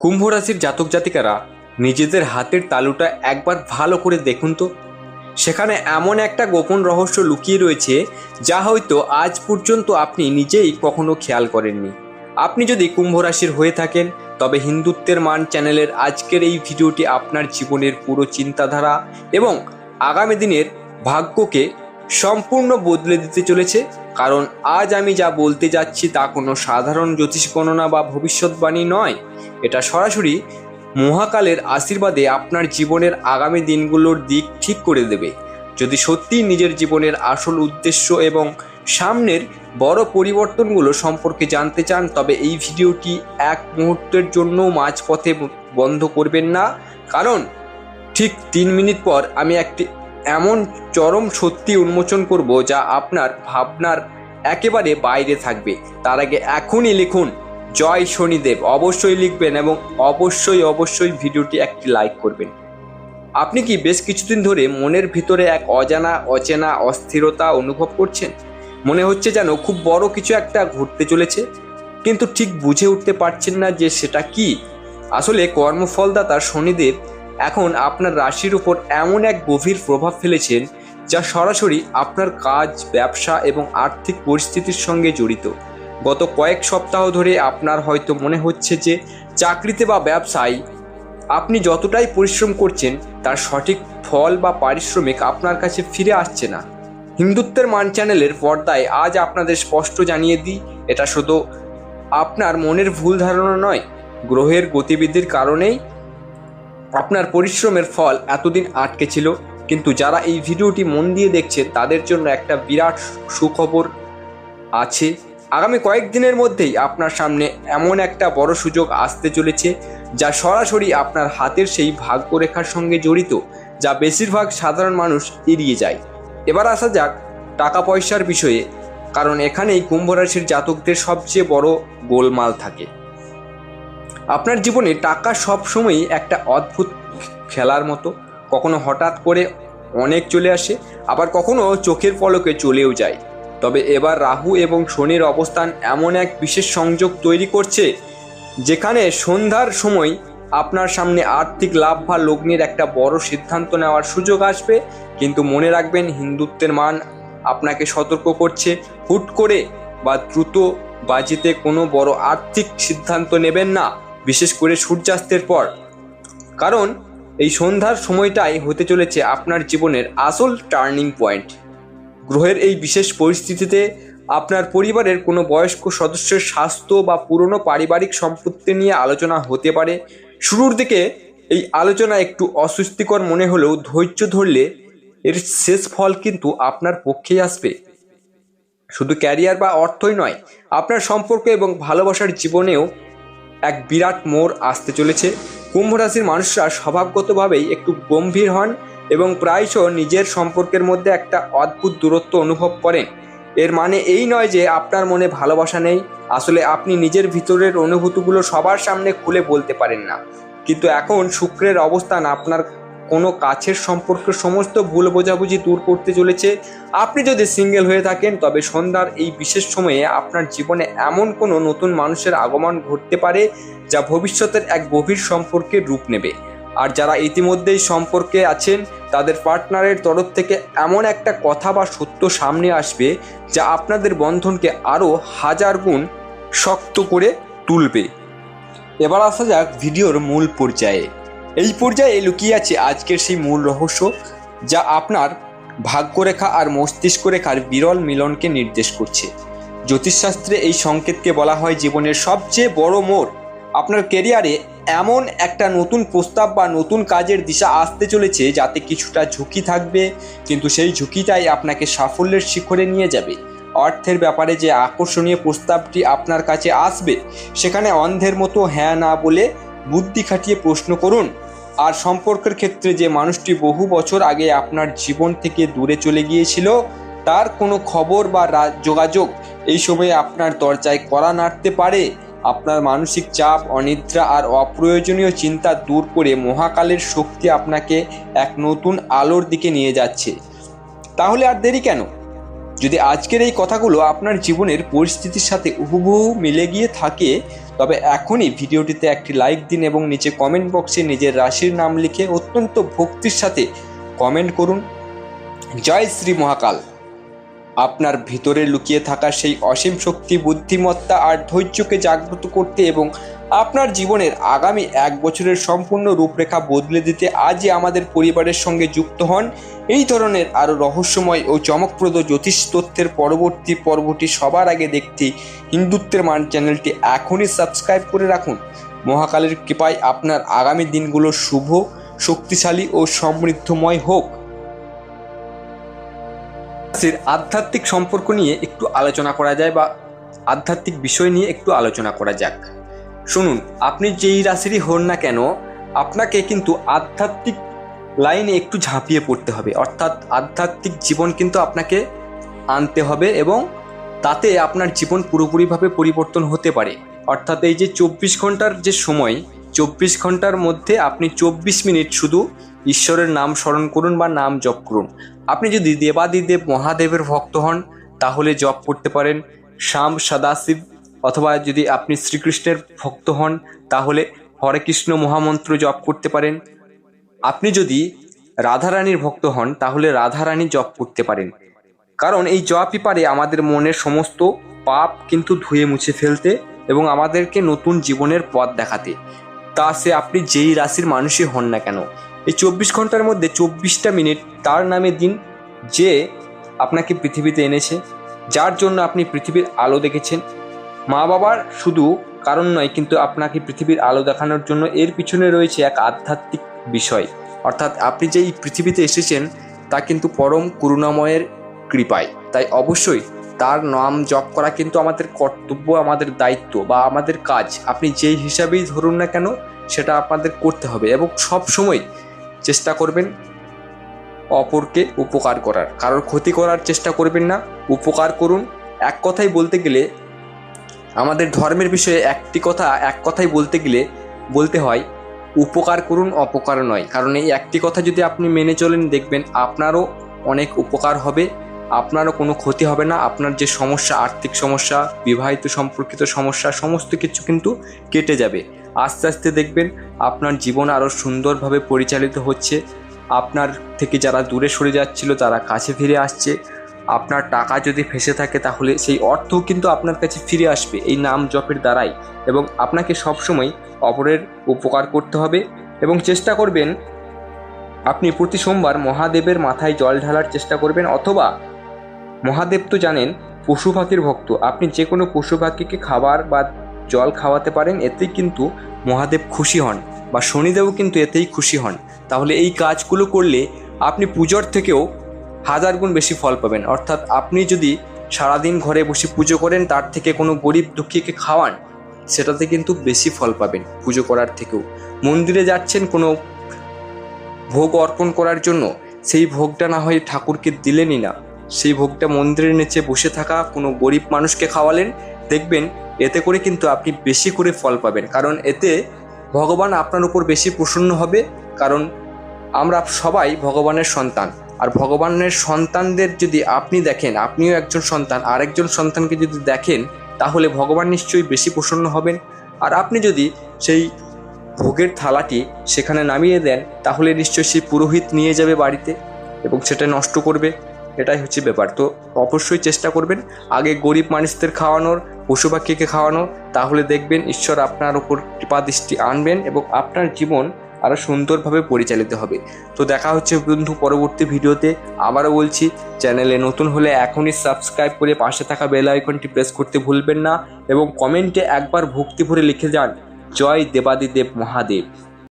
কুম্ভ রাশির জাতক জাতিকারা নিজেদের হাতের তালুটা একবার ভালো করে দেখুন তো। সেখানে এমন একটা গোপন রহস্য লুকিয়ে রয়েছে যা হয়তো আজ পর্যন্ত আপনি নিজেই কখনো খেয়াল করেননি। আপনি যদি কুম্ভ রাশির হয়ে থাকেন তবে হিন্দুত্বের মান চ্যানেলের আজকের এই ভিডিওটি আপনার জীবনের পুরো চিন্তাধারা এবং আগামী দিনের ভাগ্যকে সম্পূর্ণ বদলে দিতে চলেছে। কারণ আজ আমি যা বলতে যাচ্ছি তা কোনো সাধারণ জ্যোতিষ গণনা বা ভবিষ্যৎবাণী নয়। এটা সরাসরি মহাকালের আশীর্বাদে আপনার জীবনের আগামী দিনগুলোর দিক ঠিক করে দেবে। যদি সত্যিই নিজের জীবনের আসল উদ্দেশ্য এবং সামনের বড় পরিবর্তনগুলো সম্পর্কে জানতে চান তবে এই ভিডিওটি এক মুহূর্তের জন্য মাঝপথে বন্ধ করবেন না। কারণ ঠিক 3 মিনিট পর আমি একটি এমন চরম সত্যি উন্মোচন করব যা আপনার ভাবনার একেবারে বাইরে থাকবে। তার আগে এখনই লিখুন জয় শনিদেব, অবশ্যই লিখবেন এবং অবশ্যই ভিডিওটি একটি লাইক করবেন। আপনি কি বেশ কিছুদিন ধরে মনের ভিতরে এক অচেনা অস্থিরতা অনুভব করছেন? মনে হচ্ছে যেন খুব বড় কিছু একটা ঘটতে চলেছে, কিন্তু ঠিক বুঝে উঠতে পারছেন না যে সেটা কি। আসলে কর্মফলদাতা শনিদেব এখন আপনার রাশির উপর এমন এক গভীর প্রভাব ফেলেছেন যা সরাসরি আপনার কাজ, ব্যবসা এবং আর্থিক পরিস্থিতির সঙ্গে জড়িত। গত কয়েক সপ্তাহ ধরে আপনার হয়তো মনে হচ্ছে যে চাকরিতে বা ব্যবসায় আপনি যতটাই পরিশ্রম করছেন তার সঠিক ফল বা পারিশ্রমিক আপনার কাছে ফিরে আসছে না। হিন্দুত্বের মান চ্যানেলের পর্দায় আজ আপনাদের স্পষ্ট জানিয়ে দিই, এটা শুধু আপনার মনের ভুল ধারণা নয়, গ্রহের গতিবিধির কারণেই আপনার পরিশ্রমের ফল এতদিন আটকে ছিল। কিন্তু যারা এই ভিডিওটি মন দিয়ে দেখছেন তাদের জন্য একটা বিরাট সুখবর আছে। আগামী কয়েকদিনের মধ্যেই আপনার সামনে এমন একটা বড় সুযোগ আসতে চলেছে যা সরাসরি আপনার হাতের সেই ভাগ্যরেখার সঙ্গে জড়িত, যা বেশিরভাগ সাধারণ মানুষ এড়িয়ে যায়। এবার আসা যাক টাকা পয়সার বিষয়ে, কারণ এখানেই কুম্ভ রাশির জাতকদের সবচেয়ে বড় গোলমাল থাকে। আপনার জীবনে টাকা সবসময়ই একটা অদ্ভুত খেলার মতো, কখনো হঠাৎ করে অনেক চলে আসে, আবার কখনো চোখের পলকে চলেও যায়। তবে এবার রাহু এবং শনির অবস্থান এমন এক বিশেষ সংযোগ তৈরি করছে যেখানে সন্ধ্যার সময় আপনার সামনে আর্থিক লাভ বা লগ্নির একটা বড় সিদ্ধান্ত নেওয়ার সুযোগ আসবে। কিন্তু মনে রাখবেন, হিন্দুত্বের মান আপনাকে সতর্ক করছে, হুট করে বা দ্রুত বাজিতে কোনো বড় আর্থিক সিদ্ধান্ত নেবেন না, বিশেষ করে সূর্যাস্তের পর। কারণ এই সন্ধ্যার সময়টাই হতে চলেছে আপনার জীবনের আসল টার্নিং পয়েন্ট। গ্রহের এই বিশেষ পরিস্থিতিতে আপনার পরিবারের কোনো বয়স্ক সদস্যের স্বাস্থ্য বা পুরনো পারিবারিক সম্পত্তি নিয়ে আলোচনা হতে পারে। শুরুর দিকে এই আলোচনা একটু অস্বস্তিকর মনে হলেও ধৈর্য ধরলে এর শেষ ফল কিন্তু আপনার পক্ষেই আসবে। শুধু ক্যারিয়ার বা অর্থই নয়, আপনার সম্পর্ক এবং ভালোবাসার জীবনেও এক বিরাট মোড় আসতে চলেছে। কুম্ভ রাশির মানুষরা স্বভাবগতভাবেই একটু গম্ভীর হন এবং প্রায়শ নিজের সম্পর্কের মধ্যে একটা অদ্ভুত দূরত্ব অনুভব করেন। এর মানে এই নয় যে আপনার মনে ভালোবাসা নেই, আসলে আপনি নিজের ভিতরের অনুভূতিগুলো সবার সামনে খুলে বলতে পারেন না। কিন্তু এখন শুক্রের অবস্থান আপনার কোনো কাছের সম্পর্কের সমস্ত ভুল বোঝাবুঝি দূর করতে চলেছে। আপনি যদি সিঙ্গেল হয়ে থাকেন তবে সন্ধ্যার এই বিশেষ সময়ে আপনার জীবনে এমন কোনো নতুন মানুষের আগমন ঘটতে পারে যা ভবিষ্যতের এক গভীর সম্পর্কের রূপ নেবে। আর যারা ইতিমধ্যেই সম্পর্কে আছেন তাদের পার্টনারের তরফ থেকে এমন একটা কথা বা সত্য সামনে আসবে যা আপনাদের বন্ধনকে আরও 1000 গুণ শক্ত করে তুলবে। এবার আসা যাক ভিডিওর মূল পর্যায়ে। এই পর্যায়ে লুকিয়ে আছে আজকের সেই মূল রহস্য যা আপনার ভাগ্যরেখা আর মস্তিষ্ক রেখার বিরল মিলনকে নির্দেশ করছে। জ্যোতিষশাস্ত্রে এই সংকেতকে বলা হয় জীবনের সবচেয়ে বড় মোড়। আপনার ক্যারিয়ারে এমন একটা নতুন প্রস্তাব বা নতুন কাজের দিশা আসতে চলেছে যাতে কিছুটা ঝুঁকি থাকবে, কিন্তু সেই ঝুঁকিটাই আপনাকে সাফল্যের শিখরে নিয়ে যাবে। অর্থের ব্যাপারে যে আকর্ষণীয় প্রস্তাবটি আপনার কাছে আসবে সেখানে অন্ধের মতো হ্যাঁ না বলে বুদ্ধি খাটিয়ে প্রশ্ন করুন। আর সম্পর্কের ক্ষেত্রে যে মানুষটি বহু বছর আগে আপনার জীবন থেকে দূরে চলে গিয়েছিল তার কোনো খবর বা যোগাযোগ এই সময়ে আপনার দরজায় কড়া নাড়তে পারে। আপনার মানসিক চাপ, অনিদ্রা আর অপ্রয়োজনীয় চিন্তা দূর করে মহাকালের শক্তি আপনাকে এক নতুন আলোর দিকে নিয়ে যাচ্ছে। তাহলে আর দেরি কেন? যদি আজকের এই কথাগুলো আপনার জীবনের পরিস্থিতির সাথে হুবহু মিলে গিয়ে থাকে তবে এখনই ভিডিওটিতে একটি লাইক দিন এবং নিচে কমেন্ট বক্সে নিজের রাশির নাম লিখে অত্যন্ত ভক্তির সাথে কমেন্ট করুন, জয় শ্রী মহাকাল। আপনার ভিতরে লুকিয়ে থাকা সেই অসীম শক্তি, বুদ্ধিমত্তা আর ধৈর্যকে জাগ্রত করতে এবং আপনার জীবনের আগামী 1 বছরের সম্পূর্ণ রূপরেখা বদলে দিতে আজই আমাদের পরিবারের সঙ্গে যুক্ত হন। এই ধরনের আরও রহস্যময় ও চমকপ্রদ জ্যোতিষ তথ্যের পরবর্তী পর্বটি সবার আগে দেখতে হিন্দুত্বের মান চ্যানেলটি এখনই সাবস্ক্রাইব করে রাখুন। মহাকালের কৃপায় আপনার আগামী দিনগুলো শুভ, শক্তিশালী ও সমৃদ্ধময় হোক। আধ্যাত্মিক সম্পর্ক নিয়ে একটু আলোচনা করা যায় বা আধ্যাত্মিক বিষয় নিয়ে একটু আলোচনা করা যাক। শুনুন, আপনি যেই রাশিরই হন না কেন, আপনাকে কিন্তু আধ্যাত্মিক লাইনে একটু ঝাঁপিয়ে পড়তে হবে। অর্থাৎ আধ্যাত্মিক জীবন কিন্তু আপনাকে আনতে হবে এবং তাতে আপনার জীবন পুরোপুরিভাবে পরিবর্তন হতে পারে। অর্থাৎ এই যে 24 ঘন্টার যে সময়, 24 ঘন্টার মধ্যে আপনি 24 মিনিট শুধু ঈশ্বরের নাম স্মরণ করুন বা নাম জপ করুন। আপনি যদি দেবাদিদেব মহাদেবের ভক্ত হন তাহলে জপ করতে পারেন শ্যাম সদাশিব, অথবা যদি আপনি শ্রীকৃষ্ণের ভক্ত হন তাহলে হরে কৃষ্ণ মহামন্ত্র জপ করতে পারেন। আপনি যদি রাধারানীর ভক্ত হন তাহলে রাধারানী জপ করতে পারেন, কারণ এই জপই পারে আমাদের মনের সমস্ত পাপ কিন্তু ধুয়ে মুছে ফেলতে এবং আমাদেরকে নতুন জীবনের পথ দেখাতে। তা সে আপনি যেই রাশির মানুষই হন না কেন, এই 24 ঘন্টার মধ্যে 24টা মিনিট তার নামে দিন যে আপনাকে পৃথিবীতে এনেছে, যার জন্য আপনি পৃথিবীর আলো দেখেছেন। মা বাবার শুধু কারণ নয়, কিন্তু আপনাকে পৃথিবীর আলো দেখানোর জন্য এর পিছনে রয়েছে এক আধ্যাত্মিক বিষয়। অর্থাৎ আপনি যেই পৃথিবীতে এসেছেন তা কিন্তু পরম করুণাময়ের কৃপায়। তাই অবশ্যই তার নাম জপ করা কিন্তু আমাদের কর্তব্য, আমাদের দায়িত্ব বা আমাদের কাজ। আপনি যেই হিসাবেই ধরুন না কেন সেটা আপনাদের করতে হবে এবং সব সময় চেষ্টা করবেন অপরকে উপকার করার, কারোর ক্ষতি করার চেষ্টা করবেন না, উপকার করুন। এক কথাই বলতে গেলে আমাদের ধর্মের বিষয়ে এক কথাই বলতে গেলে বলতে হয় উপকার করুন, অপকার নয়। কারণ এই একটি কথা যদি আপনি মেনে চলেন দেখবেন আপনারও অনেক উপকার হবে, আপনারও কোনো ক্ষতি হবে না। আপনার যে সমস্যা, আর্থিক সমস্যা, বিবাহিত সম্পর্কিত সমস্যা, সমস্ত কিছু কিন্তু কেটে যাবে। আস্তে আস্তে দেখবেন আপনার জীবন আরও সুন্দরভাবে পরিচালিত হচ্ছে। আপনার থেকে যারা দূরে সরে যাচ্ছিল তারা কাছে ফিরে আসছে। আপনার টাকা যদি ফেঁসে থাকে তাহলে সেই অর্থও কিন্তু আপনার কাছে ফিরে আসবে এই নাম জপের দ্বারাই। এবং আপনাকে সবসময় অপরের উপকার করতে হবে এবং চেষ্টা করবেন আপনি প্রতি সোমবার মহাদেবের মাথায় জল ঢালার চেষ্টা করবেন। অথবা মহাদেব তো জানেন পশু পাখির ভক্ত, আপনি যে কোনো পশু পাখিকে খাবার বা জল খাওয়াতে পারেন, এতেই কিন্তু মহাদেব খুশি হন বা শনিদেবও কিন্তু এতেই খুশি হন। তাহলে এই কাজগুলো করলে আপনি পুজোর থেকেও 1000 গুণ বেশি ফল পাবেন। অর্থাৎ আপনি যদি সারাদিন ঘরে বসে পুজো করেন তার থেকে কোনো গরিব দুঃখীকে খাওয়ান, সেটাতে কিন্তু বেশি ফল পাবেন পুজো করার থেকেও। মন্দিরে যাচ্ছেন কোনো ভোগ অর্পণ করার জন্য, সেই ভোগটা না হয় ঠাকুরকে দিলেনই না, সেই ভোগটা মন্দিরের নিচে বসে থাকা কোনো গরিব মানুষকে খাওয়ালেন, দেখবেন এতে করে কিন্তু আপনি বেশি করে ফল পাবেন। কারণ এতে ভগবান আপনার উপর বেশি প্রসন্ন হবে। কারণ আমরা সবাই ভগবানের সন্তান, আর ভগবানের সন্তানদের যদি আপনি দেখেন, আপনিও একজন সন্তান, আরেকজন সন্তানকে যদি দেখেন তাহলে ভগবান নিশ্চয়ই বেশি প্রসন্ন হবেন। আর আপনি যদি সেই ভোগের থালাটি সেখানে নামিয়ে দেন তাহলে নিশ্চয়ই সেই পুরোহিত নিয়ে যাবে বাড়িতে এবং সেটা নষ্ট করবে। এটাই হচ্ছে ব্যাপার। তো অবশ্যই চেষ্টা করবেন আগে গরিব মানুষদের খাওয়ানোর, পশু পাখিকে খাওয়ানোর, তাহলে দেখবেন ঈশ্বর আপনার উপর কৃপা দৃষ্টি আনবেন এবং আপনার জীবন আরও সুন্দরভাবে পরিচালিত হবে। তো দেখা হচ্ছে বন্ধু পরবর্তী ভিডিওতে। আবারও বলছি, চ্যানেলে নতুন হলে এখনই সাবস্ক্রাইব করে পাশে থাকা বেল আইকনটি প্রেস করতে ভুলবেন না এবং কমেন্টে একবার ভক্তি ভরে লিখে যান, জয় দেবাদিদেব মহাদেব।